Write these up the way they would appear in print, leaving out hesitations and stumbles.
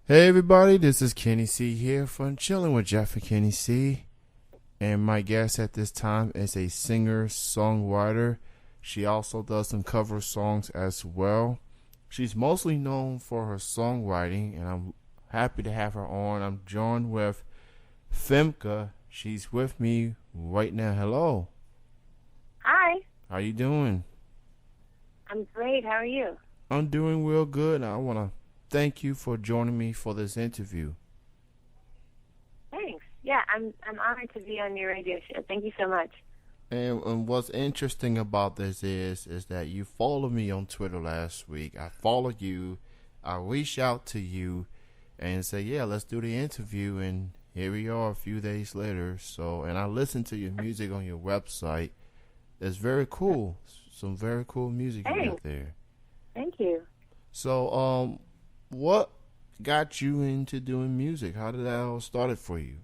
Hey everybody, this is Kenny C here from Chilling with Jeff and Kenny C. And my guest at this time is a singer-songwriter. She also does some cover songs as well. She's mostly known for her songwriting, and I'm happy to have her on. I'm joined with FemKe. She's with me right now. Hello. Hi, How you doing? I'm great. How are you? I'm doing real good. I want to thank you for joining me for this interview. Thanks. Yeah, I'm honored to be on your radio show. Thank you so much. And what's interesting about this is that you followed me on Twitter last week. I followed you. I reached out to you and said, yeah, let's do the interview. And here we are a few days later. And I listened to your music on your website. It's very cool. Some very cool music you got Thanks. there. Thank you. So, what got you into doing music? How did that all started for you?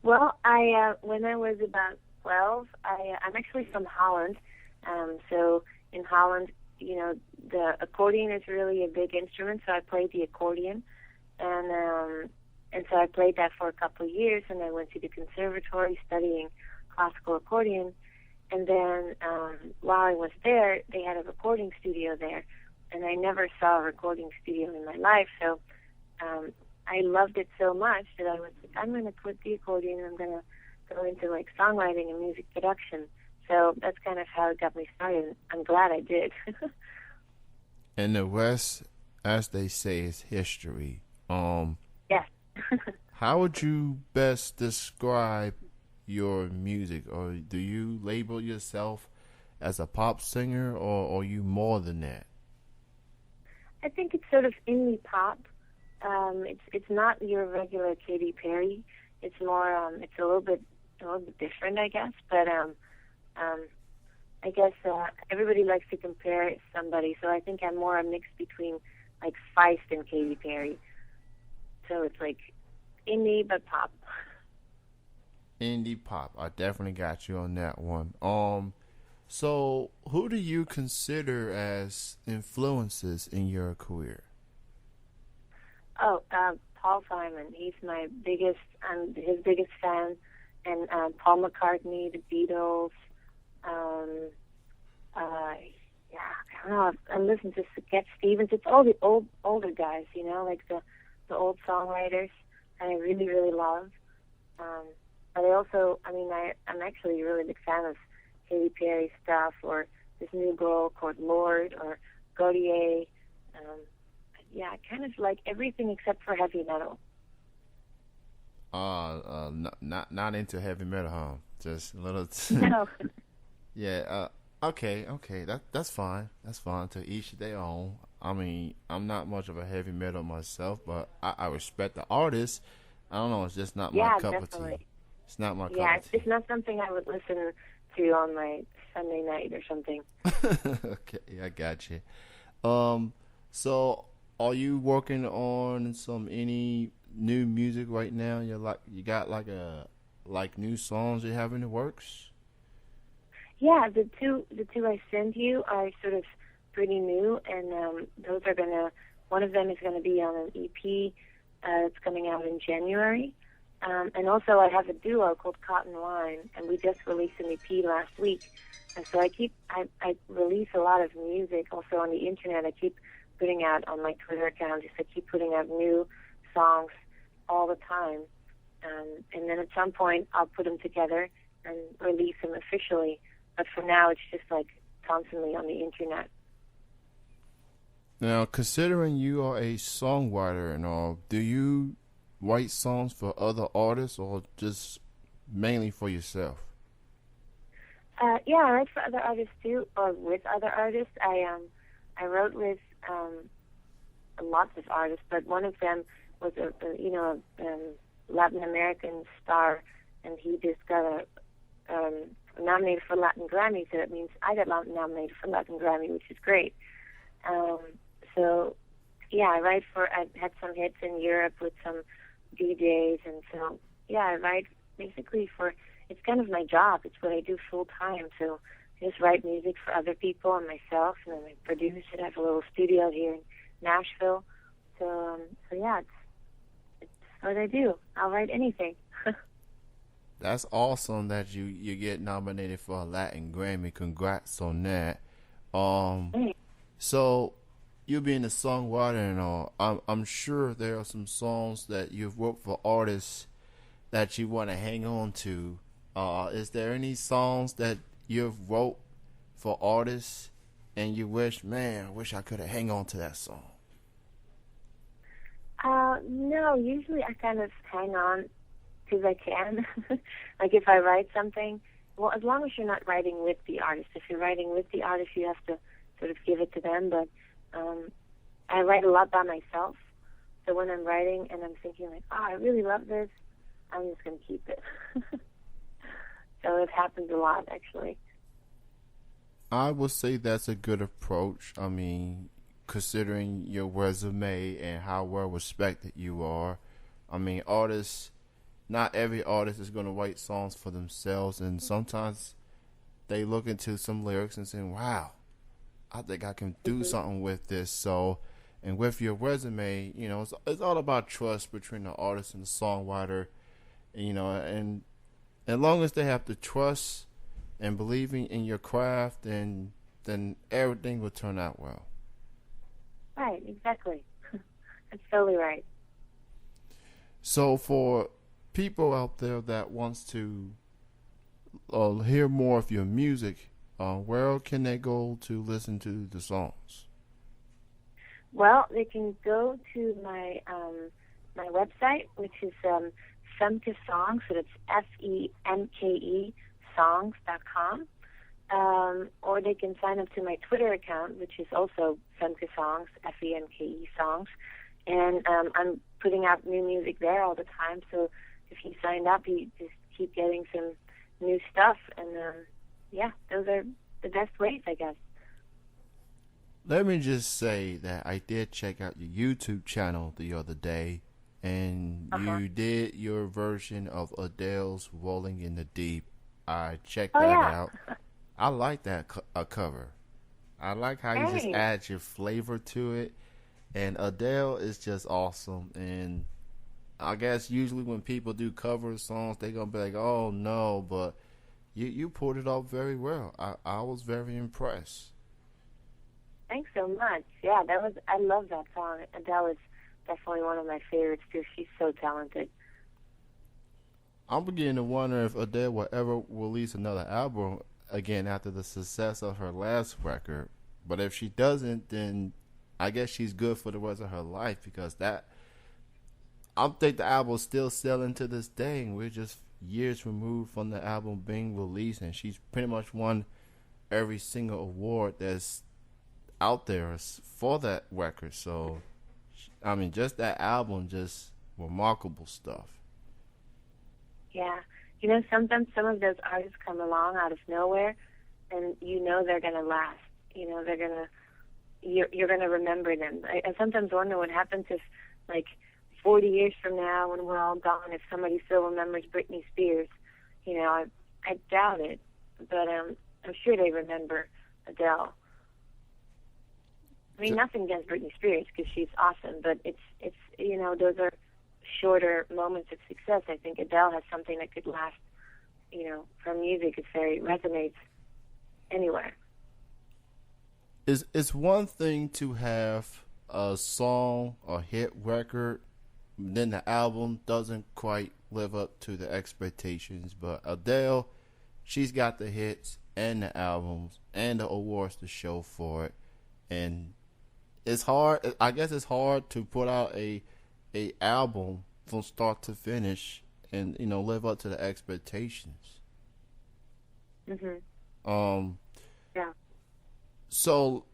Well, I when I was about 12, I'm actually from Holland. So in Holland, the accordion is really a big instrument. So I played the accordion, and so I played that for a couple of years, and I went to the conservatory studying classical accordion. And then while I was there, they had a recording studio there, and I never saw a recording studio in my life. So I loved it so much that I was like, I'm going to quit the accordion and I'm going to go into like songwriting and music production. So that's kind of how it got me started. I'm glad I did. And the rest, as they say, is history. Yes. How would you best describe your music, or do you label yourself as a pop singer, or are you more than that? I think it's sort of indie pop. It's not your regular Katy Perry. It's more it's a little bit different, I guess. But I guess everybody likes to compare somebody, so I think I'm more a mix between like Feist and Katy Perry. So it's like indie but pop. Indie pop. I definitely got you on that one. So who do you consider as influences in your career? Oh, Paul Simon. He's my biggest. I'm his biggest fan, and Paul McCartney, the Beatles. Yeah, I don't know. I listen to Cat Stevens. It's all the older guys, like the old songwriters, and I really, really love. But I also, I'm actually a really big fan of Katy Perry stuff, or this new girl called Lorde, or Gaudier. Yeah, I kind of like everything except for heavy metal. Not into heavy metal, huh? Just a little. No. Yeah. Okay. That's fine. That's fine. To each their own. I mean, I'm not much of a heavy metal myself, but I respect the artist. I don't know. It's just not my Yeah, cup of definitely. tea. It's not my Yeah, cup it's, of it's tea. not something I would listen to on my Sunday night or something. Okay, I got you. So are you working on any new music right now? You got like new songs you have in the works? Yeah, the two I sent you are sort of pretty new, and those are one of them is gonna be on an EP. It's coming out in January. And also I have a duo called Cotton Wine, and we just released an EP last week. And so I release a lot of music also on the internet. I keep putting out on my Twitter account, I keep putting out new songs all the time. And then at some point I'll put them together and release them officially. But for now it's just like constantly on the internet. Now, considering you are a songwriter and all, do you write songs for other artists or just mainly for yourself? Yeah, I write for other artists too, or with other artists. I wrote with lots of artists, but one of them was a Latin American star, and he just got nominated for Latin Grammy. So that means I got nominated for Latin Grammy, which is great. So yeah, I've had some hits in Europe with some DJs, and so yeah, I write basically it's kind of my job. It's what I do full time. So I just write music for other people and myself, and then I produce it. I have a little studio here in Nashville. So yeah, it's what I do. I'll write anything. That's awesome that you get nominated for a Latin Grammy. Congrats on that. Thanks. So you being a songwriter and all, I'm sure there are some songs that you've wrote for artists that you want to hang on to. Is there any songs that you've wrote for artists and you wish, man, I wish I could have hang on to that song? No, usually I kind of hang on because I can. Like if I write something, well, as long as you're not writing with the artist. If you're writing with the artist, you have to sort of give it to them. But I write a lot by myself. So when I'm writing and I'm thinking like, oh, I really love this, I'm just going to keep it. So it happens a lot, actually. I would say that's a good approach. I mean, considering your resume and how well respected you are, I mean, artists, not every artist is going to write songs for themselves, and sometimes they look into some lyrics and say, wow, I think I can do something with this. So, and with your resume, you know, it's all about trust between the artist and the songwriter, you know, and as long as they have the trust and believing in your craft, then everything will turn out well. Right, exactly. That's totally right. So for people out there that wants to hear more of your music, where can they go to listen to the songs? Well, they can go to my my website, which is FemKe Songs, so that's FEMKE songs.com. Or they can sign up to my Twitter account, which is also FemKe Songs, FEMKE Songs. And I'm putting out new music there all the time, so if you signed up, you just keep getting some new stuff. And yeah, those are the best ways, I guess. Let me just say that I did check out your YouTube channel the other day, and you did your version of Adele's Rolling in the Deep. I checked that out. I like that cover. I like how you just add your flavor to it. And Adele is just awesome. And I guess usually when people do cover songs, they're going to be like, oh, no. But you pulled it off very well. I was very impressed. Thanks so much. Yeah, I love that song. Adele is definitely one of my favorites, too. She's so talented. I'm beginning to wonder if Adele will ever release another album again after the success of her last record. But if she doesn't, then I guess she's good for the rest of her life, because I think the album's still selling to this day, and we're just years removed from the album being released, and she's pretty much won every single award that's out there for that record. So, I mean, just that album, just remarkable stuff. Yeah. You know, sometimes some of those artists come along out of nowhere, and you know they're going to last. You know, you're going to remember them. I sometimes wonder what happens if, like, 40 years from now, when we're all gone, if somebody still remembers Britney Spears. You know, I doubt it, but I'm sure they remember Adele. I mean, nothing against Britney Spears, because she's awesome, but it's you know, those are shorter moments of success. I think Adele has something that could last. You know, her music resonates anywhere. It's one thing to have a song or hit record, then the album doesn't quite live up to the expectations. But Adele, she's got the hits and the albums and the awards to show for it. And it's hard. I guess it's hard to put out a album from start to finish and, you know, live up to the expectations. Yeah. So,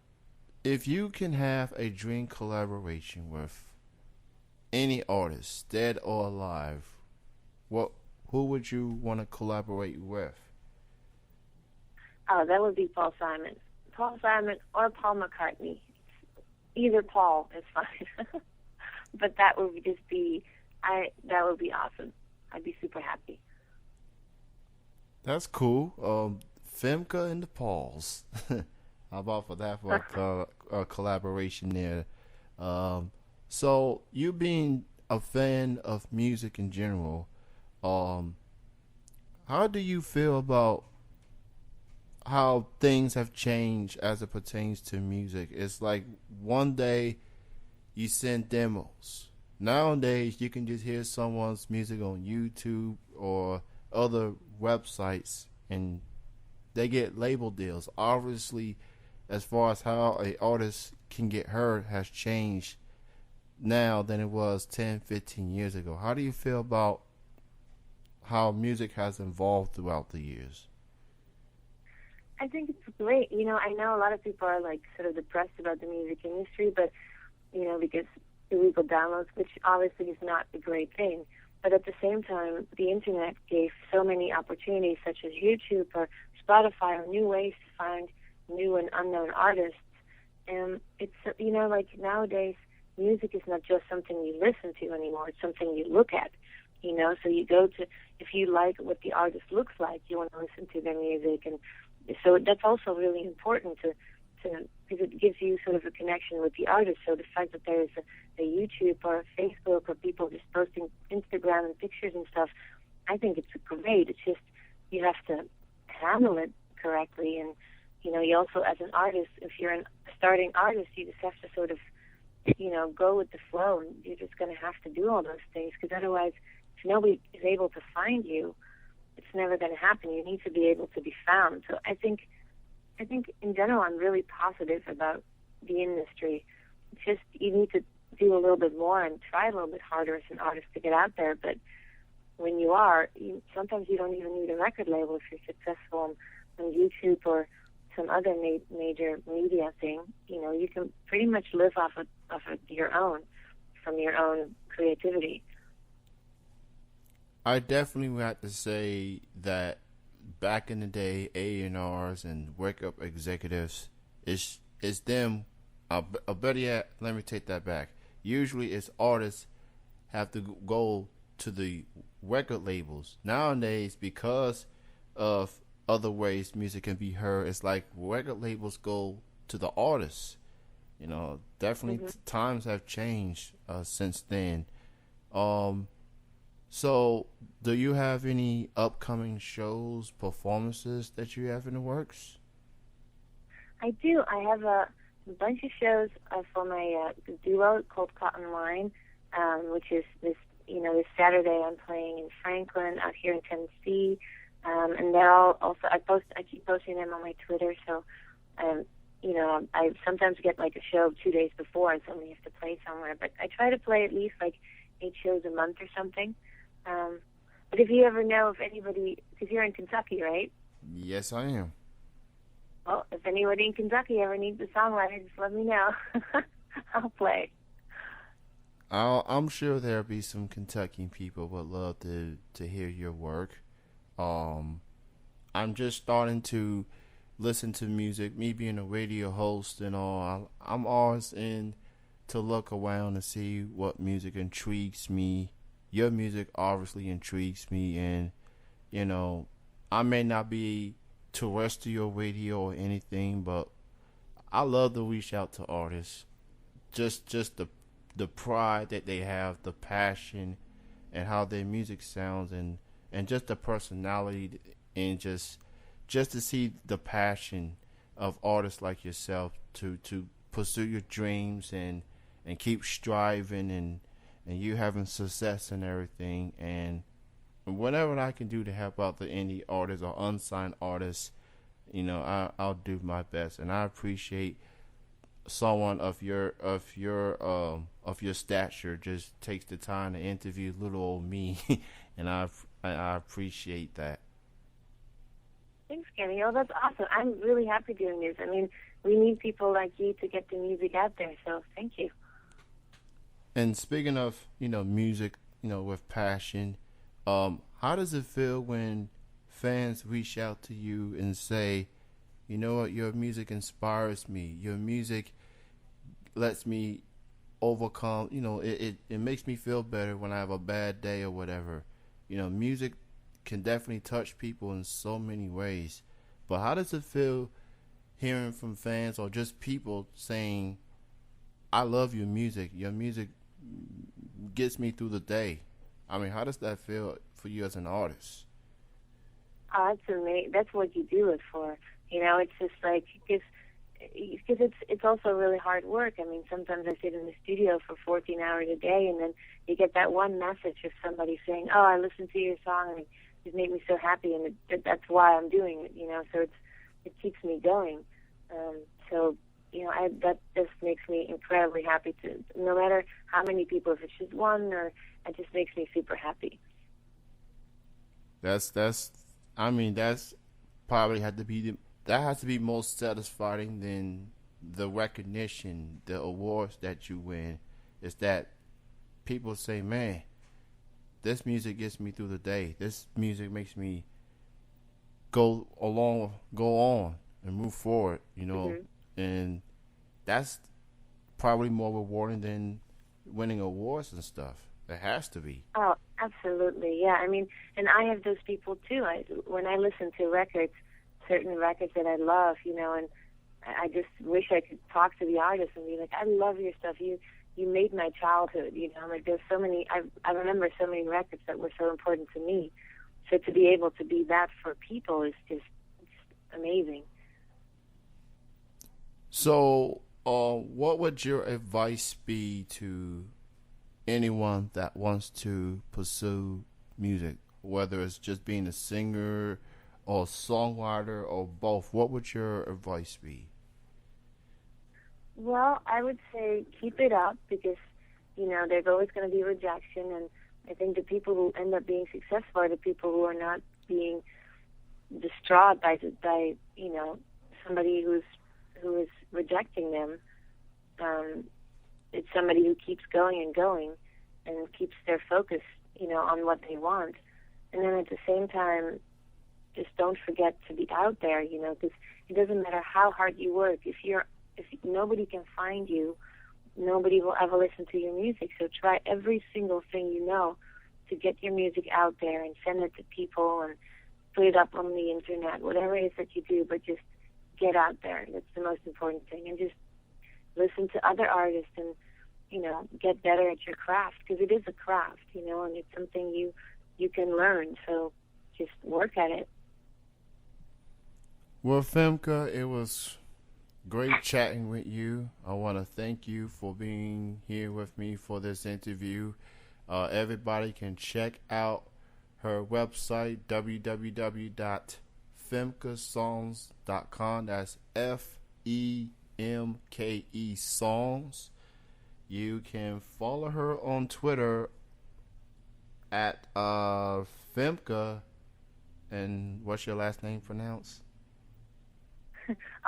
if you can have a dream collaboration with any artist, dead or alive, who would you want to collaborate with? Oh, that would be Paul Simon. Paul Simon or Paul McCartney. Either Paul is fine. But that would just be, that would be awesome. I'd be super happy. That's cool. FemKe and the Pauls. How about for that for a collaboration there? So you being a fan of music in general, um, how do you feel about how things have changed as it pertains to music? It's like one day you send demos. Nowadays, you can just hear someone's music on YouTube or other websites, and they get label deals. Obviously, as far as how a artist can get heard has changed now than it was 10, 15 years ago. How do you feel about how music has evolved throughout the years? I think it's great. I know a lot of people are like sort of depressed about the music industry, but because illegal downloads, which obviously is not a great thing. But at the same time, the internet gave so many opportunities, such as YouTube or Spotify, or new ways to find new and unknown artists. And it's, like nowadays, music is not just something you listen to anymore. It's something you look at, so you go to, if you like what the artist looks like, you want to listen to their music. And so that's also really important to because it gives you sort of a connection with the artist. So the fact that there is a YouTube or a Facebook or people just posting Instagram and pictures and stuff, I think it's great. It's just you have to handle it correctly. And, you also, as an artist, if you're a starting artist, you just have to sort of, go with the flow. And you're just going to have to do all those things, because otherwise, if nobody is able to find you, it's never going to happen. You need to be able to be found. So I think in general, I'm really positive about the industry. It's just you need to do a little bit more and try a little bit harder as an artist to get out there. But when you are, sometimes you don't even need a record label if you're successful on YouTube or some other major media thing. You can pretty much live off of your own, from your own creativity. I definitely would have to say that back in the day, A&Rs and wake up executives, it's them. Better yet, let me take that back. Usually, it's artists have to go to the record labels. Nowadays, because of other ways music can be heard, it's like record labels go to the artists. Definitely times have changed since then. So, do you have any upcoming shows, performances that you have in the works? I do. I have a bunch of shows for my duo called Cotton Wine, which is this Saturday I'm playing in Franklin, out here in Tennessee, and they're all also I keep posting them on my Twitter, so I sometimes get like a show 2 days before, and suddenly have to play somewhere. But I try to play at least like 8 shows a month or something. But if you ever know of anybody, because you're in Kentucky, right? Yes, I am. Well, if anybody in Kentucky ever needs a songwriter, just let me know. I'll play. I'm sure there'll be some Kentucky people would love to hear your work. I'm just starting to listen to music. Me being a radio host and all, I'm always in to look around and see what music intrigues me. Your music obviously intrigues me, and I may not be terrestrial radio or anything, but I love to reach out to artists. Just the pride that they have, the passion, and how their music sounds, and just the personality, and just to see the passion of artists like yourself to pursue your dreams and keep striving and you having success and everything. And whatever I can do to help out the indie artists or unsigned artists, I'll do my best. And I appreciate someone of your stature just takes the time to interview little old me, and I appreciate that. Thanks, Kenny. Oh, that's awesome. I'm really happy doing this. I mean, we need people like you to get the music out there. So thank you. And speaking of, music, with passion, how does it feel when fans reach out to you and say, you know what, your music inspires me. Your music lets me overcome, it makes me feel better when I have a bad day or whatever. Music can definitely touch people in so many ways. But how does it feel hearing from fans or just people saying, I love your music. Your music gets me through the day. I mean, how does that feel for you as an artist? Oh, that's amazing. That's what you do it for. You know, it's just like because it's also really hard work. I mean, sometimes I sit in the studio for 14 hours a day, and then you get that one message of somebody saying, "Oh, I listened to your song, and it made me so happy," and that's why I'm doing it. You know, so it keeps me going. So you know, that just makes me incredibly happy to. No matter how many people, if it's just one, or it just makes me super happy. I mean, that's probably that has to be most satisfying than the recognition, the awards that you win. Is that people say, "Man, this music gets me through the day. This music makes me go on, and move forward." You know, and that's probably more rewarding than winning awards and stuff. It has to be. Oh, absolutely, yeah. I mean, and I have those people too. When I listen to certain records that I love, you know, and I just wish I could talk to the artist and be like, "I love your stuff. You made my childhood." You know, like there's so many. I remember so many records that were so important to me. So to be able to be that for people is just amazing. So, what would your advice be to anyone that wants to pursue music, whether it's just being a singer or a songwriter or both? What would your advice be? Well, I would say keep it up because, you know, there's always going to be rejection, and I think the people who end up being successful are the people who are not being distraught by you know, somebody who is rejecting them. It's somebody who keeps going and going and keeps their focus, you know, on what they want. And then at the same time, just don't forget to be out there, you know, because it doesn't matter how hard you work. If nobody can find you, nobody will ever listen to your music. So try every single thing you know to get your music out there and send it to people and put it up on the internet, whatever it is that you do, but just get out there. That's the most important thing. And just listen to other artists and, you know, get better at your craft, because it is a craft, you know, and it's something you can learn. So just work at it. Well, FemKe, it was great chatting with you. I want to thank you for being here with me for this interview. Everybody can check out her website, www.femkesongs.com. That's FEMKE Songs. You can follow her on Twitter at FemKe. And what's your last name pronounced?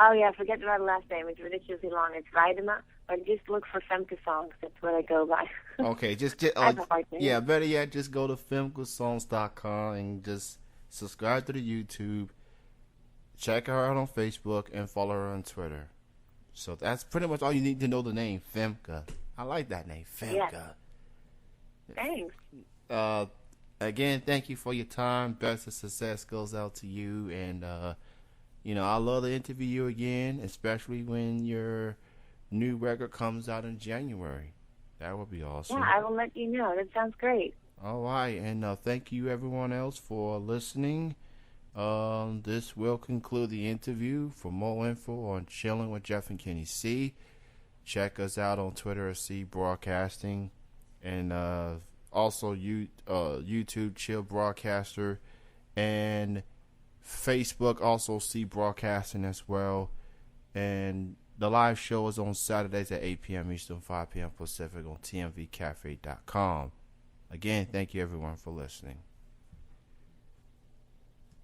Oh, yeah, forget my last name. It's ridiculously long. It's Weidema, but just look for FemKe Songs. That's what I go by. Okay, just yeah, better yet, just go to femkesongs.com and just subscribe to the YouTube. Check her out on Facebook and follow her on Twitter. So that's pretty much all you need to know the name, FemKe. I like that name, FemKe. Yeah. Thanks. Again, thank you for your time. Best of success goes out to you, and you know, I love to interview you again, especially when your new record comes out in January. That would be awesome. Yeah, I will let you know. That sounds great. All right, and thank you everyone else for listening. This will conclude the interview. For more info on Chilling with Jeff and Kenny C, check us out on Twitter at C Broadcasting, and also YouTube Chill Broadcaster, and Facebook also C Broadcasting as well. And the live show is on Saturdays at 8 p.m. Eastern, 5 p.m. Pacific on tmvcafe.com. Again, thank you everyone for listening.